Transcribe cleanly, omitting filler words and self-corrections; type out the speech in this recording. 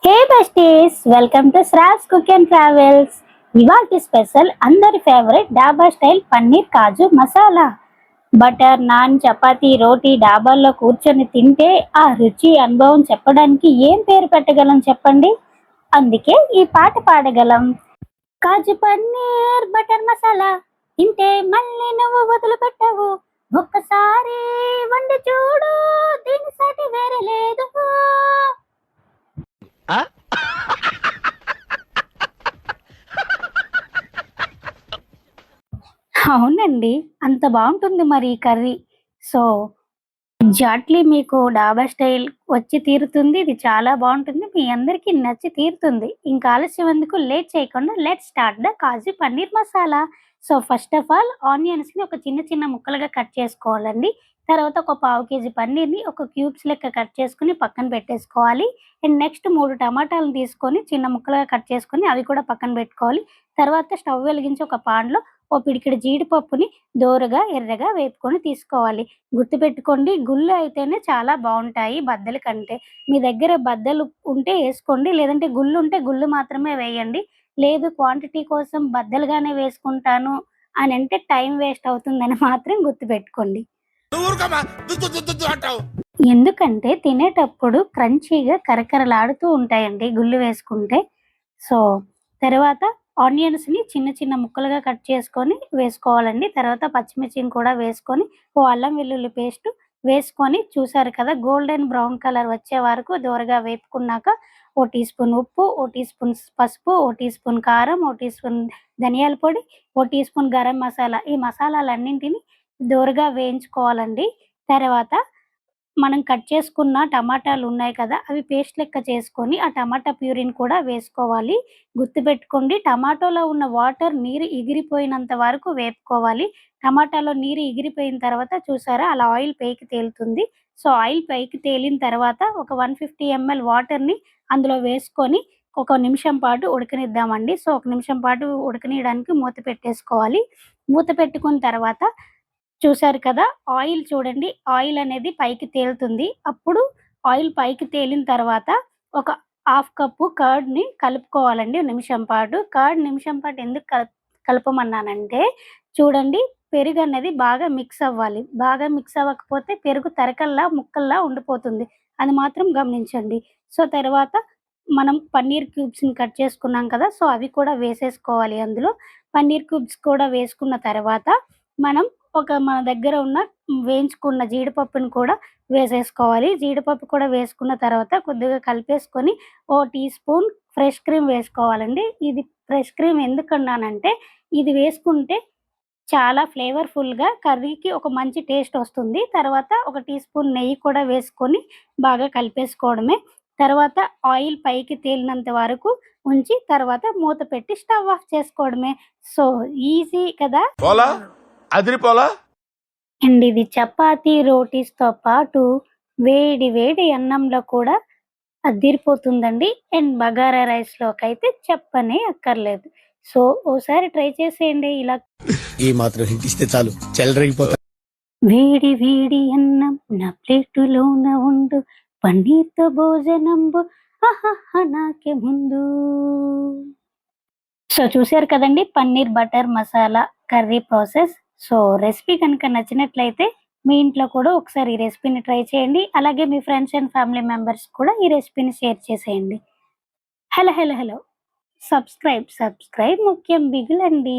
Hey besties, welcome to Shravs cook and travels. ఇవాల్టి special అందరి favourite డాబా స్టైల్ పన్నీర్ కాజు masala. Butter non, chapati, రోటీ డాబాల్లో కూర్చొని తింటే ఆ రుచి అనుభవం చెప్పడానికి ఏం పేరు పెట్టగలం చెప్పండి. అందుకే ఈ పాట పాడగలం. కాజు పన్నీర్ బటర్ మసాలా తింటే మళ్ళీ నువ్వు వదిలిపెట్టవు. ఒక్కసారి వండి చూడు, దీని సాటి వేరే లేదు. అవునండి, అంత బాగుంటుంది మరి ఈ కర్రీ. సో ఎగ్జాక్ట్లీ మీకు డాబా స్టైల్ వచ్చి తీరుతుంది. ఇది చాలా బాగుంటుంది, మీ అందరికీ నచ్చి తీరుతుంది. ఇంకా ఆలస్యం ఎందుకు, లేట్ చేయకుండా let start the kaju paneer masala. So first of all ఆనియన్స్ని ఒక చిన్న చిన్న ముక్కలుగా కట్ చేసుకోవాలండి. తర్వాత ఒక పావు కేజీ పన్నీర్ని ఒక క్యూబ్స్ లెక్క కట్ చేసుకుని పక్కన పెట్టేసుకోవాలి. అండ్ నెక్స్ట్ 3 టమాటాలను తీసుకొని చిన్న ముక్కలుగా కట్ చేసుకొని అవి కూడా పక్కన పెట్టుకోవాలి. తర్వాత స్టవ్ వెలిగించి ఒక పాన్లో ఓ పిడికెడు జీడిపప్పుని దోరగా ఎర్రగా వేపుకొని తీసుకోవాలి. గుర్తుపెట్టుకోండి, గుళ్ళు అయితేనే చాలా బాగుంటాయి బద్దల కంటే. మీ దగ్గర బద్దలు ఉంటే వేసుకోండి, లేదంటే గుళ్ళు ఉంటే గుళ్ళు మాత్రమే వేయండి. లేదు క్వాంటిటీ కోసం బద్దలుగానే వేసుకుంటాను అని అంటే టైం వేస్ట్ అవుతుందని మాత్రం గుర్తుపెట్టుకోండి. ఎందుకంటే తినేటప్పుడు క్రంచీగా కరకరలాడుతూ ఉంటాయండి గుళ్ళు వేసుకుంటే. సో తర్వాత ఆనియన్స్ని చిన్న చిన్న ముక్కలుగా కట్ చేసుకొని వేసుకోవాలండి. తర్వాత పచ్చిమిర్చిని కూడా వేసుకొని ఓ అల్లం వెల్లుల్లి పేస్ట్ వేసుకొని, చూసారు కదా గోల్డెన్ బ్రౌన్ కలర్ వచ్చే వరకు దోరగా వేపుకున్నాక ఓ టీ స్పూన్ ఉప్పు, ఓ టీ స్పూన్ పసుపు, ఓ టీ స్పూన్ కారం, ఓ టీ స్పూన్ ధనియాల పొడి, O T spoon garam masala, ఈ మసాలాలన్నింటినీ దోరగా వేయించుకోవాలండి. తర్వాత మనం కట్ చేసుకున్న టమాటాలు ఉన్నాయి కదా, అవి పేస్ట్ లెక్క చేసుకొని ఆ టమాటా ప్యూరీని కూడా వేసుకోవాలి. గుర్తుపెట్టుకోండి, టమాటోలో ఉన్న వాటర్ నీరు ఎగిరిపోయినంత వరకు వేపుకోవాలి. టమాటాలో నీరు ఎగిరిపోయిన తర్వాత చూసారా అలా ఆయిల్ పైకి తేలుతుంది. సో ఆయిల్ పైకి తేలిన తర్వాత ఒక 150 ml వాటర్ని అందులో వేసుకొని ఒక నిమిషం పాటు ఉడకనిద్దామండి. సో ఒక నిమిషం పాటు ఉడకనియడానికి మూత పెట్టేసుకోవాలి. మూత పెట్టుకున్న తర్వాత చూసారు కదా, ఆయిల్ చూడండి, ఆయిల్ అనేది పైకి తేలుతుంది. అప్పుడు ఆయిల్ పైకి తేలిన తర్వాత ఒక హాఫ్ కప్పు కర్డ్‌ని కలుపుకోవాలండి నిమిషం పాటు. కర్డ్ నిమిషం పాటు ఎందుకు కలపమన్నానంటే చూడండి, పెరుగు అనేది బాగా మిక్స్ అవ్వాలి. బాగా మిక్స్ అవ్వకపోతే పెరుగు తరకల్లా ముక్కల్లా ఉండిపోతుంది. అది మాత్రం గమనించండి. సో తర్వాత మనం పన్నీర్ క్యూబ్స్‌ని కట్ చేసుకున్నాం కదా, సో అవి కూడా వేసేసుకోవాలి అందులో. పన్నీర్ క్యూబ్స్ కూడా వేసుకున్న తర్వాత మనం మన దగ్గర ఉన్న వేయించుకున్న జీడిపప్పుని కూడా వేసేసుకోవాలి. జీడిపప్పు కూడా వేసుకున్న తర్వాత కొద్దిగా కలిపేసుకొని O T spoon fresh cream వేసుకోవాలండి. ఇది ఫ్రెష్ క్రీమ్ ఎందుకన్నానంటే ఇది వేసుకుంటే చాలా ఫ్లేవర్‌ఫుల్‌గా కర్రీకి ఒక మంచి టేస్ట్ వస్తుంది. తర్వాత ఒక టీ స్పూన్ నెయ్యి కూడా వేసుకొని బాగా కలిపేసుకోవడమే. తర్వాత ఆయిల్ పైకి తేలినంత వరకు ఉంచి తర్వాత మూత పెట్టి స్టవ్ ఆఫ్ చేసుకోవడమే. సో ఈజీ కదా. అదిరిపోలా. అండ్ ఇది చపాతీ, రోటీస్‌తో పాటు వేడి వేడి అన్నంలో కూడా అద్దిరిపోతుందండి. అండ్ బగారా రైస్‌లోకైతే చెప్పనే అక్కర్లేదు. సో ఓసారి ట్రై చేసేయండి ఇలా. ఈ మాత్రం హింట్ ఇస్తే చాలు చెలరేగిపోతా. వేడి వేడి అన్నం నా ప్లేటులోన ఉండు, పన్నీర్‌తో భోజనంబు ఆహాహా నాకే ముందు. సో చూసారు కదండి paneer butter masala curry process. So recipe కనుక నచ్చినట్లయితే మీ ఇంట్లో కూడా ఒకసారి ఈ రెసిపీని ట్రై చేయండి. అలాగే మీ ఫ్రెండ్స్ అండ్ ఫ్యామిలీ మెంబర్స్ కూడా ఈ రెసిపీని షేర్ చేసేయండి. హలో హలో హలో, సబ్స్క్రైబ్ ముఖ్యం బిగులండి.